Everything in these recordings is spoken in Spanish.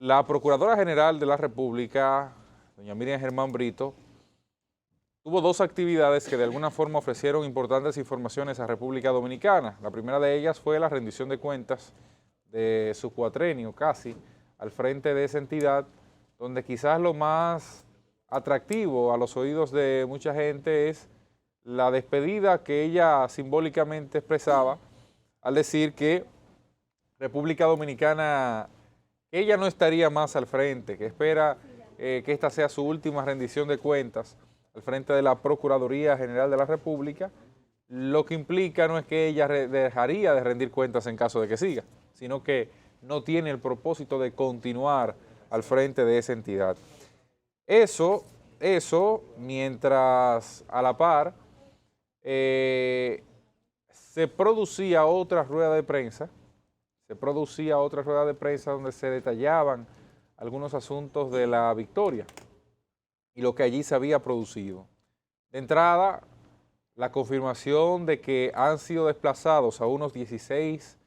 La Procuradora General de la República, doña Miriam Germán Brito, tuvo dos actividades que de alguna forma ofrecieron importantes informaciones a República Dominicana. La primera de ellas fue la rendición de cuentas de su cuatrenio casi al frente de esa entidad, donde quizás lo más atractivo a los oídos de mucha gente es la despedida que ella simbólicamente expresaba al decir que República Dominicana, ella no estaría más al frente, que espera que esta sea su última rendición de cuentas al frente de la Procuraduría General de la República, lo que implica no es que ella dejaría de rendir cuentas en caso de que siga, sino que no tiene el propósito de continuar al frente de esa entidad. Eso mientras a la par se producía otra rueda de prensa, donde se detallaban algunos asuntos de la victoria y lo que allí se había producido. De entrada, la confirmación de que han sido desplazados a unas 16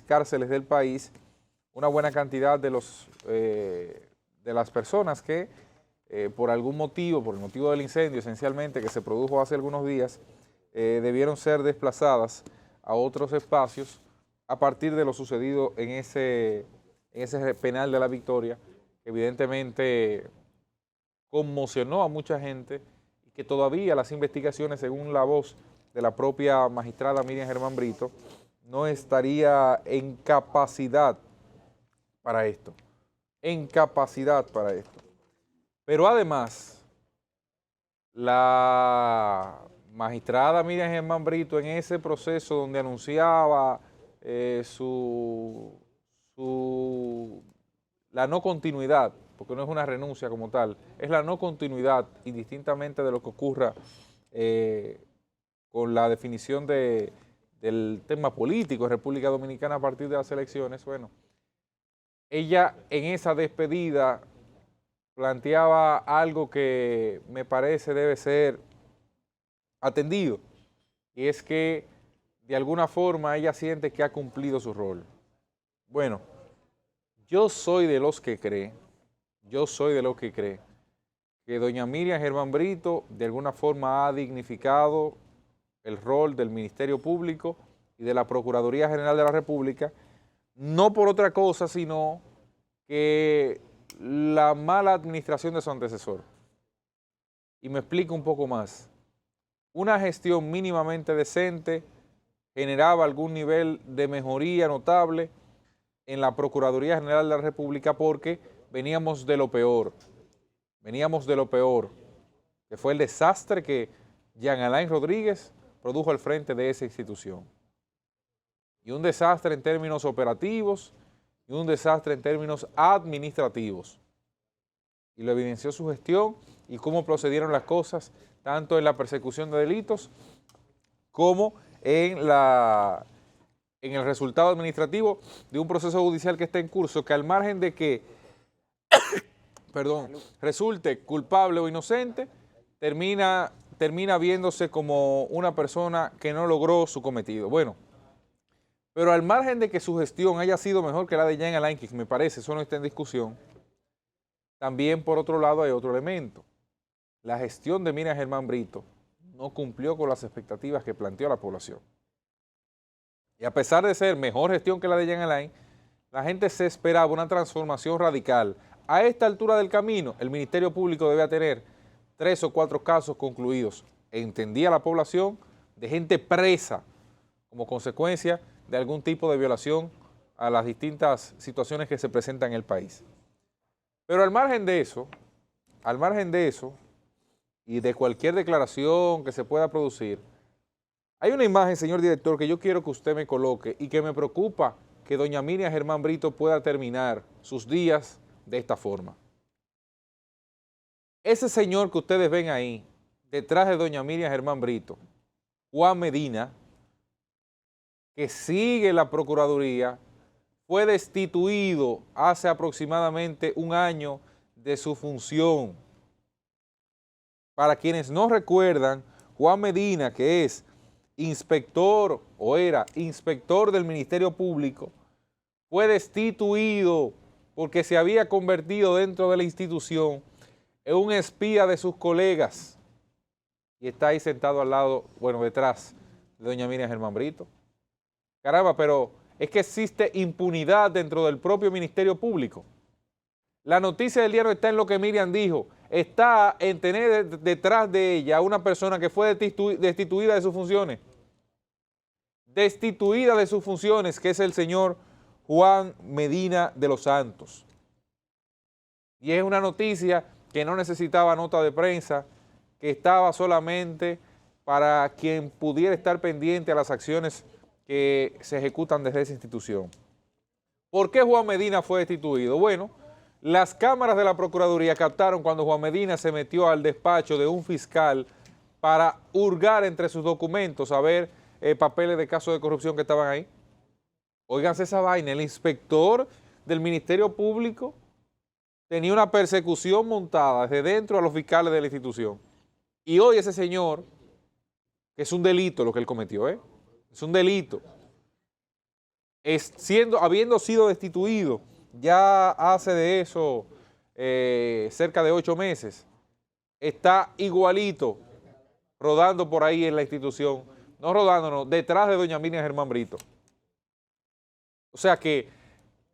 cárceles del país una buena cantidad de las personas que por algún motivo, por el motivo del incendio esencialmente que se produjo hace algunos días, debieron ser desplazadas a otros espacios a partir de lo sucedido en ese penal de la Victoria, que evidentemente conmocionó a mucha gente y que todavía las investigaciones, según la voz de la propia magistrada Miriam Germán Brito, no estaría en capacidad para esto. Pero además, la magistrada Miriam Germán Brito, en ese proceso donde anunciaba la no continuidad, porque no es una renuncia como tal, es la no continuidad, indistintamente de lo que ocurra con la definición del tema político en República Dominicana a partir de las elecciones. Bueno, ella en esa despedida planteaba algo que me parece debe ser atendido, y es que de alguna forma ella siente que ha cumplido su rol. Bueno, yo soy de los que cree que doña Miriam Germán Brito de alguna forma ha dignificado el rol del Ministerio Público y de la Procuraduría General de la República, no por otra cosa, sino que la mala administración de su antecesor. Y me explico un poco más. Una gestión mínimamente decente generaba algún nivel de mejoría notable en la Procuraduría General de la República, porque veníamos de lo peor, que fue el desastre que Jean Alain Rodríguez produjo al frente de esa institución. Y un desastre en términos operativos y un desastre en términos administrativos. Y lo evidenció su gestión y cómo procedieron las cosas, tanto en la persecución de delitos como en el resultado administrativo de un proceso judicial que está en curso, que al margen de que resulte culpable o inocente, termina viéndose como una persona que no logró su cometido. Bueno, pero al margen de que su gestión haya sido mejor que la de Jean Alain, que me parece, eso no está en discusión, también por otro lado hay otro elemento. La gestión de Miriam Germán Brito no cumplió con las expectativas que planteó la población. Y a pesar de ser mejor gestión que la de Jean Alain, la gente se esperaba una transformación radical. A esta altura del camino, el Ministerio Público debe tener 3 o 4 casos concluidos. Entendía la población de gente presa como consecuencia de algún tipo de violación a las distintas situaciones que se presentan en el país. Pero al margen de eso, y de cualquier declaración que se pueda producir, hay una imagen, señor director, que yo quiero que usted me coloque y que me preocupa que doña Miriam Germán Brito pueda terminar sus días de esta forma. Ese señor que ustedes ven ahí, detrás de doña Miriam Germán Brito, Juan Medina, que sigue la Procuraduría, fue destituido hace aproximadamente un año de su función. Para quienes no recuerdan, Juan Medina, que es inspector o era inspector del Ministerio Público, fue destituido porque se había convertido dentro de la institución en un espía de sus colegas y está ahí sentado al lado, bueno, detrás de doña Miriam Germán Brito. Caramba, pero es que existe impunidad dentro del propio Ministerio Público. La noticia del día no está en lo que Miriam dijo, está en tener detrás de ella a una persona que fue destituida de sus funciones. Destituida de sus funciones, que es el señor Juan Medina de los Santos. Y es una noticia que no necesitaba nota de prensa, que estaba solamente para quien pudiera estar pendiente a las acciones que se ejecutan desde esa institución. ¿Por qué Juan Medina fue destituido? Bueno, las cámaras de la Procuraduría captaron cuando Juan Medina se metió al despacho de un fiscal para hurgar entre sus documentos a ver papeles de casos de corrupción que estaban ahí. Óiganse esa vaina, el inspector del Ministerio Público tenía una persecución montada desde dentro a los fiscales de la institución. Y hoy ese señor, que es un delito lo que él cometió, es un delito, habiendo sido destituido ya hace de eso cerca de 8 meses, está igualito rodando por ahí en la institución, no rodando, no, detrás de doña Miriam Germán Brito. O sea que,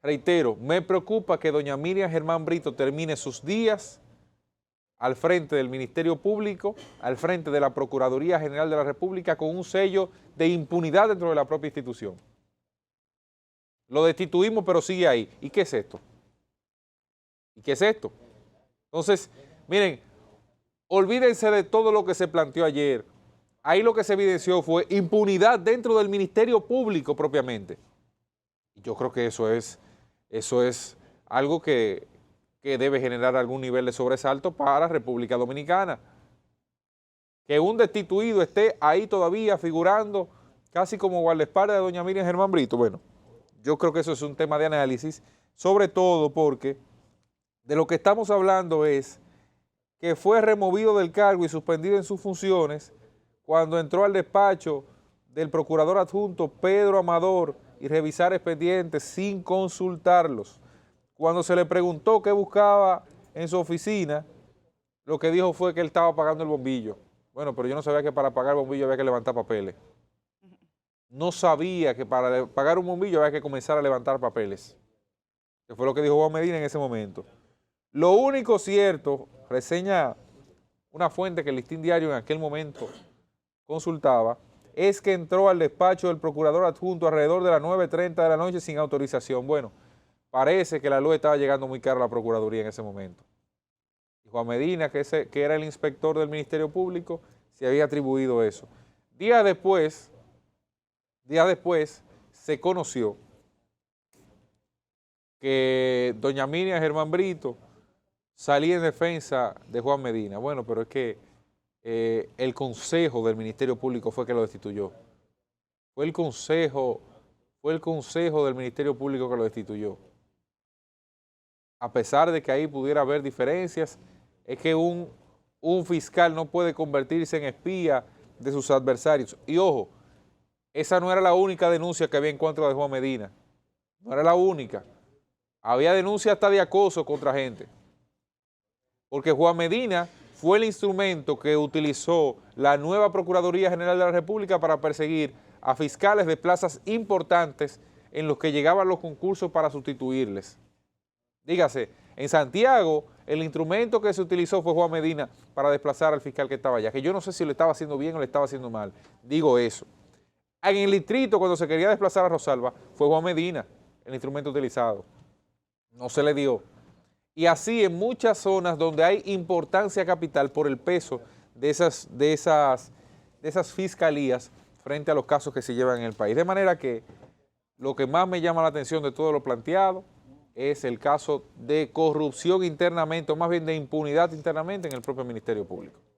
reitero, me preocupa que doña Miriam Germán Brito termine sus días al frente del Ministerio Público, al frente de la Procuraduría General de la República, con un sello de impunidad dentro de la propia institución. Lo destituimos, pero sigue ahí. ¿Y qué es esto? ¿Y qué es esto? Entonces, miren, olvídense de todo lo que se planteó ayer. Ahí lo que se evidenció fue impunidad dentro del Ministerio Público propiamente. Y yo creo que eso es algo que debe generar algún nivel de sobresalto para República Dominicana. Que un destituido esté ahí todavía figurando casi como guardaespaldas de doña Miriam Germán Brito. Bueno, yo creo que eso es un tema de análisis, sobre todo porque de lo que estamos hablando es que fue removido del cargo y suspendido en sus funciones cuando entró al despacho del procurador adjunto Pedro Amador y revisar expedientes sin consultarlos. Cuando se le preguntó qué buscaba en su oficina, lo que dijo fue que él estaba pagando el bombillo. Bueno, pero yo no sabía que para pagar el bombillo había que levantar papeles. No sabía que para pagar un bombillo había que comenzar a levantar papeles. Que fue lo que dijo Juan Medina en ese momento. Lo único cierto, reseña una fuente que el Listín Diario en aquel momento consultaba, es que entró al despacho del procurador adjunto alrededor de las 9:30 de la noche sin autorización. Bueno, parece que la luz estaba llegando muy cara a la Procuraduría en ese momento. Y Juan Medina, que era el inspector del Ministerio Público, se había atribuido eso. Días después se conoció que doña Miriam Germán Brito salía en defensa de Juan Medina. Bueno, pero es que el Consejo del Ministerio Público fue que lo destituyó. Fue el Consejo del Ministerio Público que lo destituyó. A pesar de que ahí pudiera haber diferencias, es que un fiscal no puede convertirse en espía de sus adversarios. Y ojo, esa no era la única denuncia que había en contra de Juan Medina. No era la única. Había denuncias hasta de acoso contra gente. Porque Juan Medina fue el instrumento que utilizó la nueva Procuraduría General de la República para perseguir a fiscales de plazas importantes en los que llegaban los concursos para sustituirles. Dígase, en Santiago el instrumento que se utilizó fue Juan Medina para desplazar al fiscal que estaba allá, que yo no sé si lo estaba haciendo bien o lo estaba haciendo mal, digo eso. En el distrito, cuando se quería desplazar a Rosalba, fue Juan Medina el instrumento utilizado, no se le dio. Y así en muchas zonas donde hay importancia capital por el peso de esas fiscalías frente a los casos que se llevan en el país. De manera que lo que más me llama la atención de todo lo planteado es el caso de corrupción internamente, o más bien de impunidad internamente en el propio Ministerio Público.